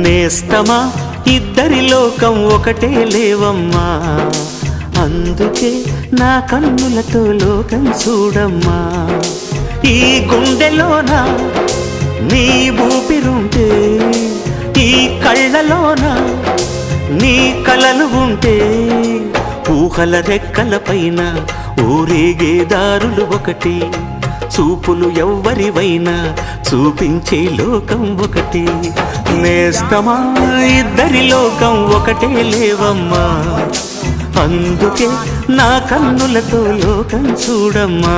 నేస్తమా ఇద్దరి లోకం ఒకటే లేవమ్మా, అందుకే నా కన్నులతో లోకం చూడమ్మా. ఈ గుండెలోన నీ ఊపిరుంటే, ఈ కళ్ళలోన నీ కలలు ఉంటే, ఊహల రెక్కల పైన ఊరేగే దారులు ఒకటి, చూపులు ఎవ్వరివైనా చూపించే లోకం ఒకటి. నేస్తమా ఇద్దరి లోకం ఒకటే లేవమ్మా, అందుకే నా కన్నులతో లోకం చూడమ్మా.